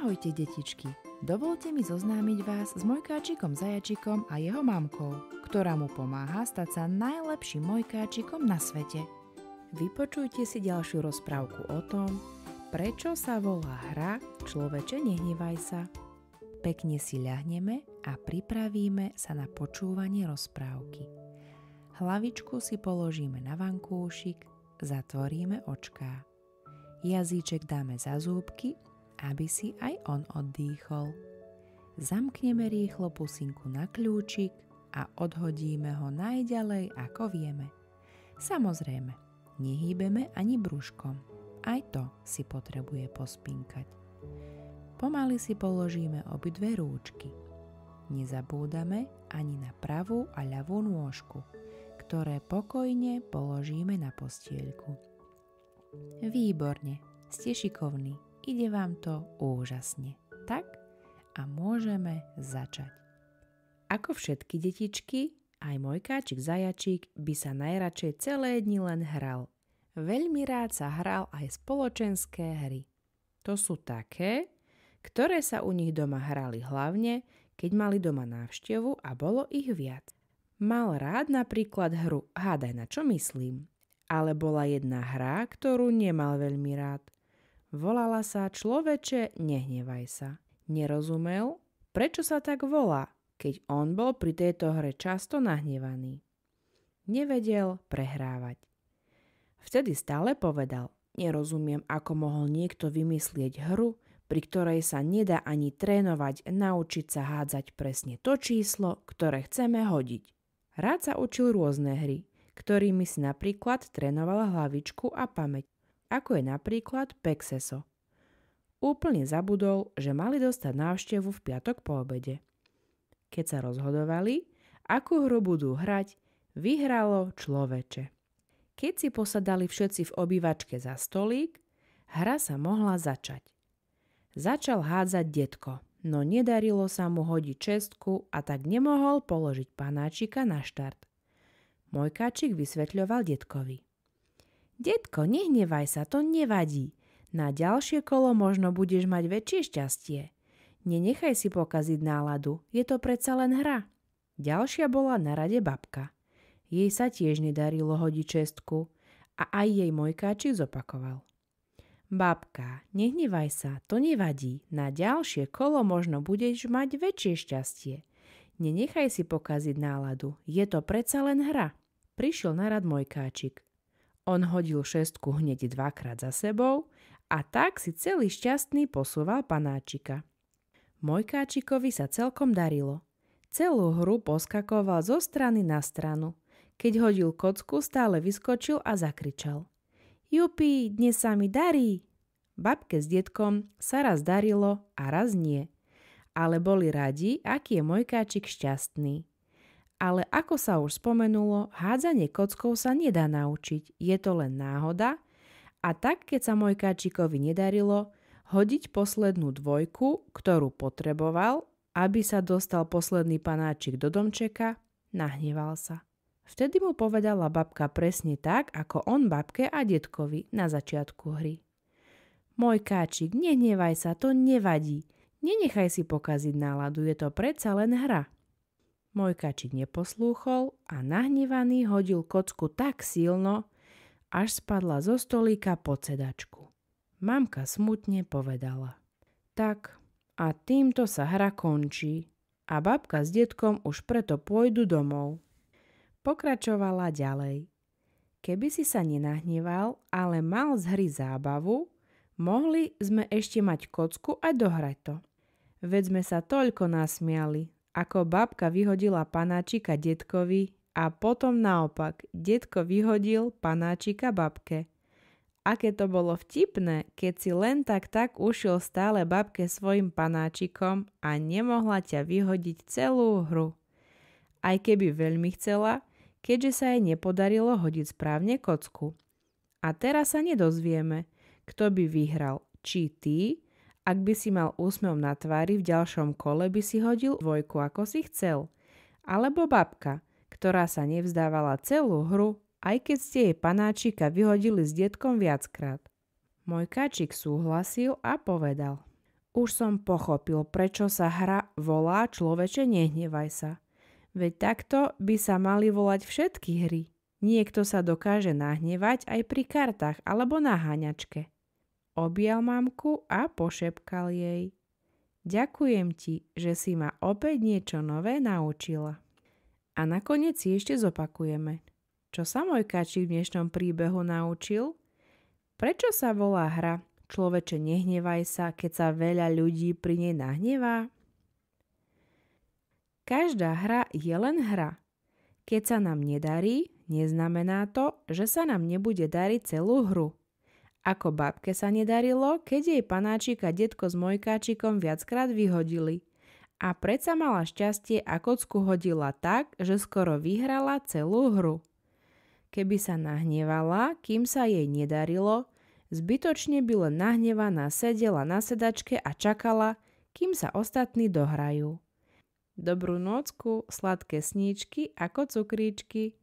Ahojte detičky, dovolte mi zoznámiť vás s Mojkáčikom Zajačikom a jeho mamkou, ktorá mu pomáha stať sa najlepším mojkáčikom na svete. Vypočujte si ďalšiu rozprávku o tom, prečo sa volá hra Človeče nehnevaj sa. Pekne si ľahneme a pripravíme sa na počúvanie rozprávky. Hlavičku si položíme na vankúšik, zatvoríme očká. Jazyček dáme za zúbky, aby si aj on oddýchol. Zamkneme rýchlo pusinku na kľúčik a odhodíme ho najďalej, ako vieme. Samozrejme, nehýbeme ani brúškom. Aj to si potrebuje pospinkať. Pomaly si položíme obidve rúčky. Nezabúdame ani na pravú a ľavú nôžku, ktoré pokojne položíme na postieľku. Výborne, ste šikovní. Ide vám to úžasne. Tak a môžeme začať. Ako všetky detičky, aj Mojkáčik Zajačík by sa najradšej celé dni len hral. Veľmi rád sa hral aj spoločenské hry. To sú také, ktoré sa u nich doma hrali hlavne, keď mali doma návštevu a bolo ich viac. Mal rád napríklad hru Hádaj, na čo myslím. Ale bola jedna hra, ktorú nemal veľmi rád. Volala sa Človeče nehnevaj sa. Nerozumel, prečo sa tak volá, keď on bol pri tejto hre často nahnevaný. Nevedel prehrávať. Vtedy stále povedal, nerozumiem, ako mohol niekto vymyslieť hru, pri ktorej sa nedá ani trénovať, naučiť sa hádzať presne to číslo, ktoré chceme hodiť. Rád sa učil rôzne hry, ktorými si napríklad trénoval hlavičku a pamäť, ako je napríklad Pexeso. Úplne zabudol, že mali dostať návštevu v piatok po obede. Keď sa rozhodovali, akú hru budú hrať, vyhralo Človeče. Keď si posadali všetci v obývačke za stolík, hra sa mohla začať. Začal hádzať detko, no nedarilo sa mu hodiť čestku a tak nemohol položiť panáčika na štart. Mojkáčik vysvetľoval detkovi. Detko, nehnevaj sa, to nevadí. Na ďalšie kolo možno budeš mať väčšie šťastie. Nenechaj si pokaziť náladu, je to predsa len hra. Ďalšia bola na rade babka. Jej sa tiež nedarilo hodiť čestku a aj jej Mojkáčik zopakoval. Babka, nehnevaj sa, to nevadí. Na ďalšie kolo možno budeš mať väčšie šťastie. Nenechaj si pokaziť náladu, je to predsa len hra. Prišiel na rad Mojkáčik. On hodil šestku hneď dvakrát za sebou a tak si celý šťastný posúval panáčika. Mojkáčikovi sa celkom darilo. Celú hru poskakoval zo strany na stranu. Keď hodil kocku, stále vyskočil a zakričal. Jupi, dnes sa mi darí! Babke s detkom sa raz darilo a raz nie. Ale boli radi, aký je Mojkáčik šťastný. Ale ako sa už spomenulo, hádzanie kockou sa nedá naučiť, je to len náhoda a tak, keď sa Mojkáčikovi nedarilo hodiť poslednú dvojku, ktorú potreboval, aby sa dostal posledný panáčik do domčeka, nahneval sa. Vtedy mu povedala babka presne tak, ako on babke a detkovi na začiatku hry. Mojkáčik, nehnevaj sa, to nevadí, nenechaj si pokaziť náladu, je to predsa len hra. Mojkáčik neposlúchol a nahnevaný hodil kocku tak silno, až spadla zo stolíka pod sedačku. Mamka smutne povedala. Tak a týmto sa hra končí a babka s detkom už preto pôjdu domov. Pokračovala ďalej. Keby si sa nenahneval, ale mal z hry zábavu, mohli sme ešte mať kocku a dohrať to. Veď sme sa toľko nasmiali, ako babka vyhodila panáčika detkovi a potom naopak, detko vyhodil panáčika babke. Aké to bolo vtipné, keď si len tak ušiel stále babke svojim panáčikom a nemohla ťa vyhodiť celú hru. Aj keby veľmi chcela, keďže sa jej nepodarilo hodiť správne kocku. A teraz sa nedozvieme, kto by vyhral, či ty. Ak by si mal úsmev na tvári, v ďalšom kole by si hodil dvojku, ako si chcel. Alebo babka, ktorá sa nevzdávala celú hru, aj keď ste jej panáčika vyhodili s detkom viackrát. Mojkáčik súhlasil a povedal. Už som pochopil, prečo sa hra volá Človeče, nehnevaj sa. Veď takto by sa mali volať všetky hry. Niekto sa dokáže nahnevať aj pri kartách alebo na háňačke. Objal mamku a pošepkal jej. Ďakujem ti, že si ma opäť niečo nové naučila. A nakoniec si ešte zopakujeme. Čo sa Mojkáčik v dnešnom príbehu naučil? Prečo sa volá hra Človeče, nehnevaj sa, keď sa veľa ľudí pri nej nahnevá? Každá hra je len hra. Keď sa nám nedarí, neznamená to, že sa nám nebude dariť celú hru. Ako babke sa nedarilo, keď jej panáčik a detko s Mojkáčikom viackrát vyhodili. A predsa mala šťastie a kocku hodila tak, že skoro vyhrala celú hru. Keby sa nahnevala, kým sa jej nedarilo, zbytočne by len nahnevaná sedela na sedačke a čakala, kým sa ostatní dohrajú. Dobrú nocku, sladké sníčky ako cukríčky.